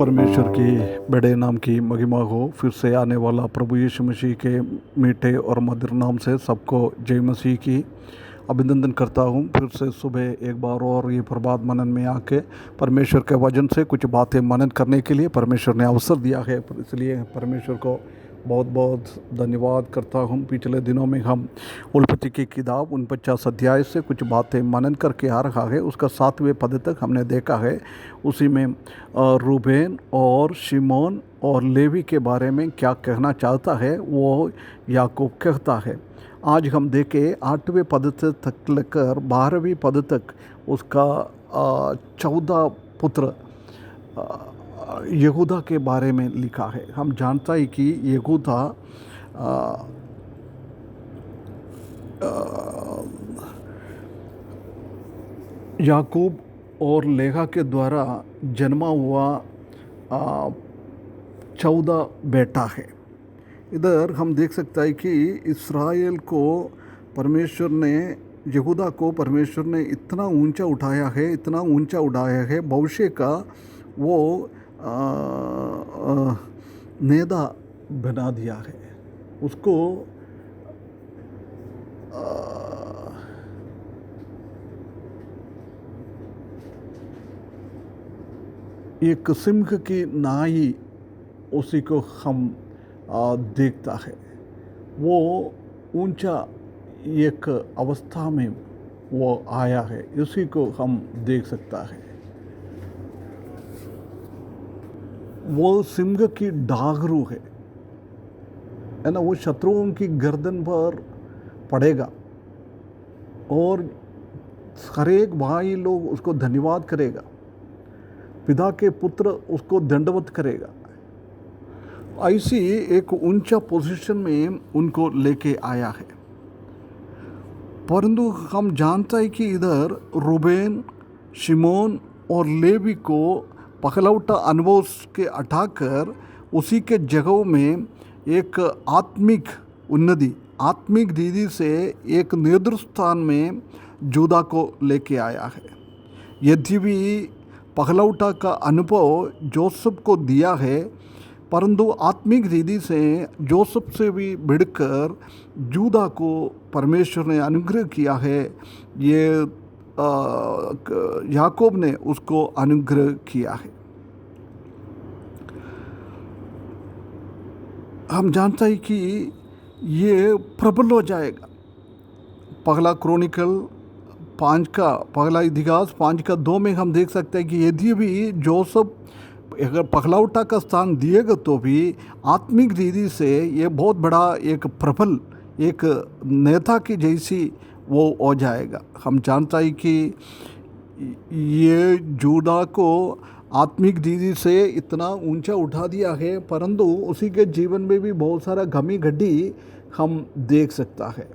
परमेश्वर की बड़े नाम की महिमा हो। फिर से आने वाला प्रभु यीशु मसीह के मीठे और मधुर नाम से सबको जय मसीह की अभिनंदन करता हूँ। फिर से सुबह एक बार और ये प्रभात मनन में आके परमेश्वर के वचन से कुछ बातें मनन करने के लिए परमेश्वर ने अवसर दिया है, इसलिए परमेश्वर को बहुत बहुत धन्यवाद करता हूँ। पिछले दिनों में हम उत्पत्ति की किताब 49 अध्याय से कुछ बातें मनन करके आ रहा है। उसका 7वें पद तक हमने देखा है। उसी में रूबेन और शिमोन और लेवी के बारे में क्या कहना चाहता है वो याकूब कहता है। आज हम देखें 8वें पद से तक लेकर 12वें पद तक उसका 14 पुत्र यहूदा के बारे में लिखा है। हम जानता है कि यहूदा याकूब और लेहा के द्वारा जन्मा हुआ 14 बेटा है। इधर हम देख सकते हैं कि इस्राएल को परमेश्वर ने, यहूदा को परमेश्वर ने इतना ऊंचा उठाया है, इतना ऊंचा उठाया है, भविष्य का वो नेता बना दिया है। उसको एक सिंह की नाई उसी को हम देखता है। वो ऊंचा एक अवस्था में वो आया है, इसी को हम देख सकता है। वो सिंह की डागरू है ना। वो शत्रुओं की गर्दन पर पड़ेगा और हर एक भाई लोग उसको धन्यवाद करेगा, पिता के पुत्र उसको दंडवत करेगा। ऐसी एक ऊंचा पोजीशन में उनको लेके आया है। परंतु हम जानते हैं कि इधर रूबेन, शिमोन और लेवी को पहलौठा अनुभव के हटाकर उसी के जगह में एक आत्मिक उन्नति, आत्मिक दीदी से एक नेतृत्व स्थान में जूदा को लेके आया है। यद्यपि पहलौठा का अनुभव जोसेफ को दिया है, परंतु आत्मिक दीदी से जोसेफ से भी बढ़कर जूदा को परमेश्वर ने अनुग्रह किया है। ये याकूब ने उसको अनुग्रह किया है। हम जानते हैं कि ये प्रबल हो जाएगा। पहला क्रॉनिकल 5 का, पहला इतिहास 5 का 2 में हम देख सकते हैं कि यदि भी जोसेफ अगर पहलौठा का स्थान दिएगा तो भी आत्मिक दीदी से ये बहुत बड़ा एक प्रबल, एक नेता की जैसी वो हो जाएगा। हम जानता है कि ये जूदा को आत्मिक दीदी से इतना ऊंचा उठा दिया है, परंतु उसी के जीवन में भी बहुत सारा गमी गड्डी हम देख सकता है।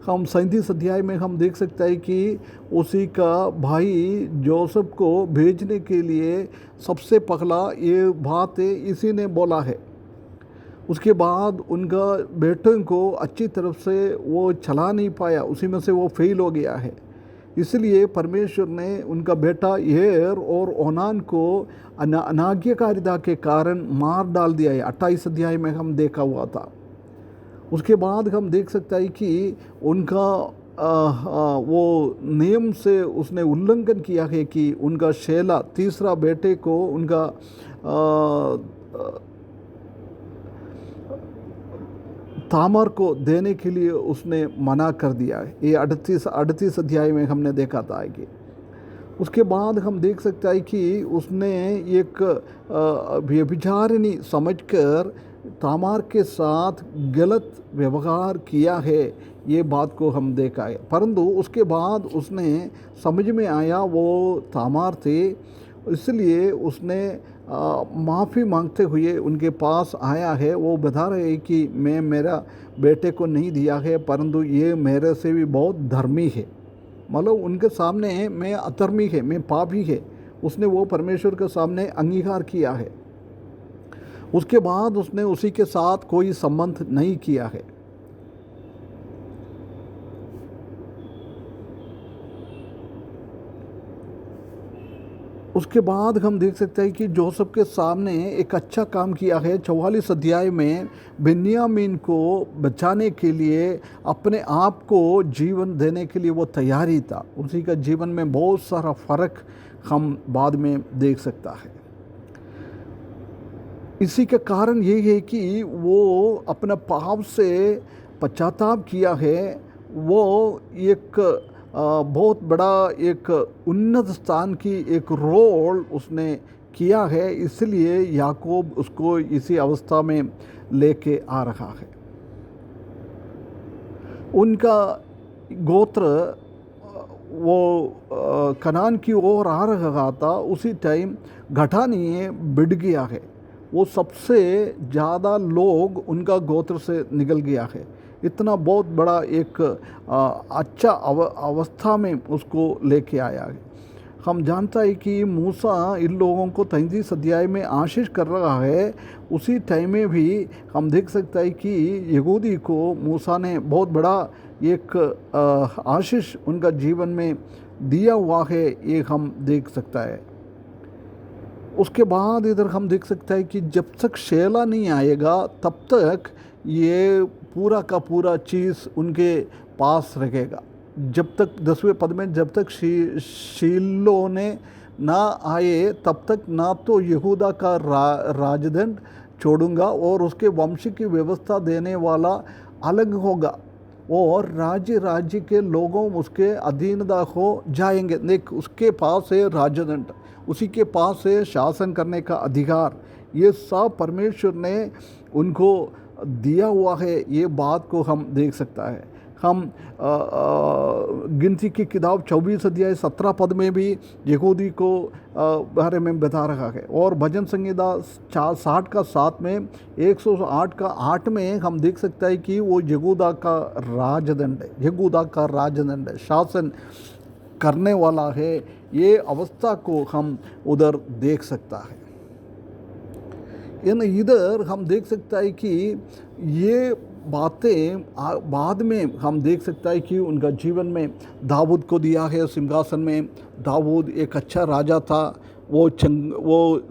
हम 37 अध्याय में हम देख सकते हैं कि उसी का भाई जोसेफ को भेजने के लिए सबसे पहला ये बात इसी ने बोला है। उसके बाद उनका बेटों को अच्छी तरफ से वो चला नहीं पाया, उसी में से वो फेल हो गया है। इसलिए परमेश्वर ने उनका बेटा एर और ओनान को अनाज्ञाकारिता के कारण मार डाल दिया है। 28 अध्याय में हम देखा हुआ था। उसके बाद हम देख सकते हैं कि उनका वो नियम से उसने उल्लंघन किया है कि उनका शेला, तीसरा बेटे को उनका तामर को देने के लिए उसने मना कर दिया है। ये 38 अध्याय में हमने देखा था कि उसके बाद हम देख सकते हैं कि उसने एक व्यभिचारिणी समझकर तामार के साथ गलत व्यवहार किया है। ये बात को हम देखा है, परंतु उसके बाद उसने समझ में आया वो तामार थे, इसलिए उसने माफ़ी मांगते हुए उनके पास आया है। वो बता रहे हैं कि मैं मेरा बेटे को नहीं दिया है, परंतु ये मेरे से भी बहुत धर्मी है। मतलब उनके सामने मैं अधर्मी है, मैं पापी है, उसने वो परमेश्वर के सामने अंगीकार किया है। उसके बाद उसने उसी के साथ कोई संबंध नहीं किया है। उसके बाद हम देख सकते हैं कि जोसेफ के सामने एक अच्छा काम किया है। 44 अध्याय में बिन्यामीन को बचाने के लिए, अपने आप को जीवन देने के लिए वो तैयारी था। उसी का जीवन में बहुत सारा फ़र्क हम बाद में देख सकता है। इसी का कारण ये है कि वो अपना पाप से पश्चाताप किया है। वो एक बहुत बड़ा एक उन्नत स्थान की एक रोल उसने किया है, इसलिए याकूब उसको इसी अवस्था में लेके आ रहा है। उनका गोत्र वो कनान की ओर आ रहा था, उसी टाइम घटानी बिड़ गया है। वो सबसे ज़्यादा लोग उनका गोत्र से निकल गया है। इतना बहुत बड़ा एक अच्छा अवस्था में उसको लेके आया है। हम जानता है कि मूसा इन लोगों को 33 अध्याय में आशीष कर रहा है। उसी टाइम में भी हम देख सकते हैं कि यहूदी को मूसा ने बहुत बड़ा एक आशीष उनका जीवन में दिया हुआ है, ये हम देख सकता है। उसके बाद इधर हम देख सकते हैं कि जब तक शेला नहीं आएगा तब तक ये पूरा का पूरा चीज़ उनके पास रहेगा। जब तक 10वें पद में, जब तक शीलो ने ना आए तब तक ना तो यहूदा का राजदंड छोड़ूंगा और उसके वंश की व्यवस्था देने वाला अलग होगा और राज्य के लोगों उसके अधीनता हो जाएंगे। देख, उसके पास है राजदंड, उसी के पास है शासन करने का अधिकार। ये सब परमेश्वर ने उनको दिया हुआ है। ये बात को हम देख सकता है। हम गिनती की किताब 24 अध्याय 17 पद में भी यहूदी को बारे में बता रहा है। और भजन संहिता 60 का 7 में, 108 का 8 में हम देख सकता है कि वो यहूदा का राजदंड है, यहूदा का राजदंड है, शासन करने वाला है। ये अवस्था को हम उधर देख सकता है। इधर हम देख सकता है कि ये बातें बाद में हम देख सकता है कि उनका जीवन में दाऊद को दिया है सिंहासन में। दाऊद एक अच्छा राजा था। वो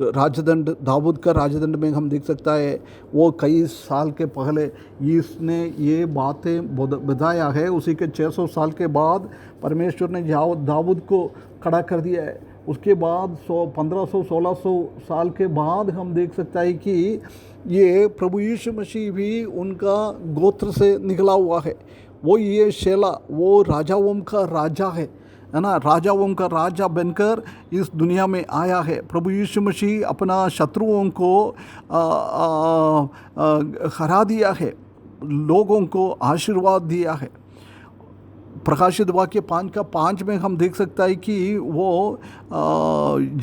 राजदंड, दाऊद का राजदंड में हम देख सकता है वो कई साल के पहले इसने ये बातें बताया है। उसी के 600 साल के बाद परमेश्वर ने दाऊद को खड़ा कर दिया है। उसके बाद 1500-1600 साल के बाद हम देख सकता है कि ये प्रभु यीशु मसीह भी उनका गोत्र से निकला हुआ है। वो ये शेला, वो राजाओं का राजा है ना, राजाओं का राजा बनकर इस दुनिया में आया है। प्रभु यीशु मसीह अपना शत्रुओं को हरा दिया है, लोगों को आशीर्वाद दिया है। प्रकाशित वाक्य 5 का 5 में हम देख सकता है कि वो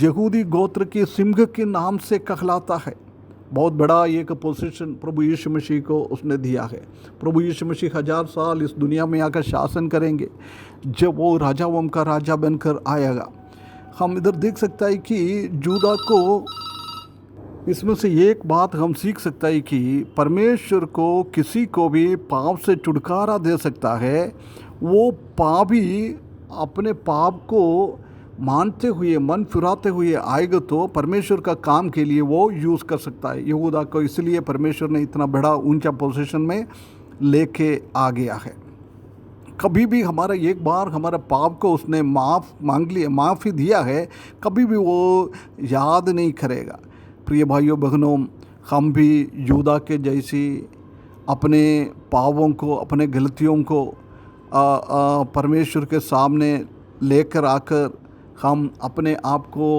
यहूदी गोत्र के सिंह के नाम से कहलाता है। बहुत बड़ा एक पोजीशन प्रभु यीशु मसीह को उसने दिया है। प्रभु यीशु मसीह 1000 साल इस दुनिया में आकर शासन करेंगे जब वो राजाओं का राजा बनकर आएगा। हम इधर देख सकता है कि जूदा को, इसमें से एक बात हम सीख सकता है कि परमेश्वर को किसी को भी पाप से छुटकारा दे सकता है। वो पापी अपने पाप को मानते हुए, मन फिराते हुए आएगा तो परमेश्वर का काम के लिए वो यूज़ कर सकता है। यहूदा को इसलिए परमेश्वर ने इतना बड़ा ऊंचा पोजीशन में लेके आ गया है। कभी भी हमारा एक बार हमारा पाप को उसने माफ़ी दिया है, कभी भी वो याद नहीं करेगा। प्रिय भाइयों बहनों, हम भी यहूदा के जैसी अपने पापों को, अपने गलतियों को परमेश्वर के सामने लेकर आकर हम अपने आप को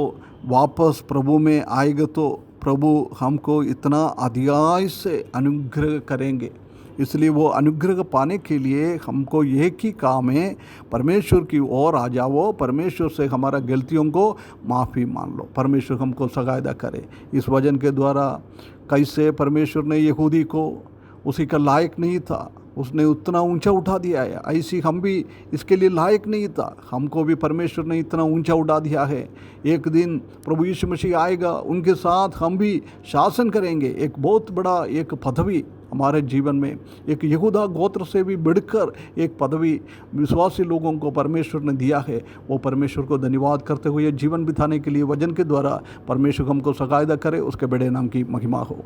वापस प्रभु में आएगा तो प्रभु हमको इतना अधियाय से अनुग्रह करेंगे। इसलिए वो अनुग्रह पाने के लिए हमको एक ही काम है, परमेश्वर की ओर आ जाओ, परमेश्वर से हमारा गलतियों को माफ़ी मान लो, परमेश्वर हमको सहायता करे। इस वचन के द्वारा कैसे परमेश्वर ने यहूदी को, उसी का लायक नहीं था, उसने उतना ऊंचा उठा दिया है। ऐसी हम भी इसके लिए लायक नहीं था, हमको भी परमेश्वर ने इतना ऊंचा उठा दिया है। एक दिन प्रभु यीशु मसीह आएगा, उनके साथ हम भी शासन करेंगे। एक बहुत बड़ा एक पदवी हमारे जीवन में, एक यहूदा गोत्र से भी बढ़कर एक पदवी विश्वासी लोगों को परमेश्वर ने दिया है। वो परमेश्वर को धन्यवाद करते हुए जीवन बिताने के लिए वचन के द्वारा परमेश्वर हमको सहायता करे, उसके बड़े नाम की महिमा हो।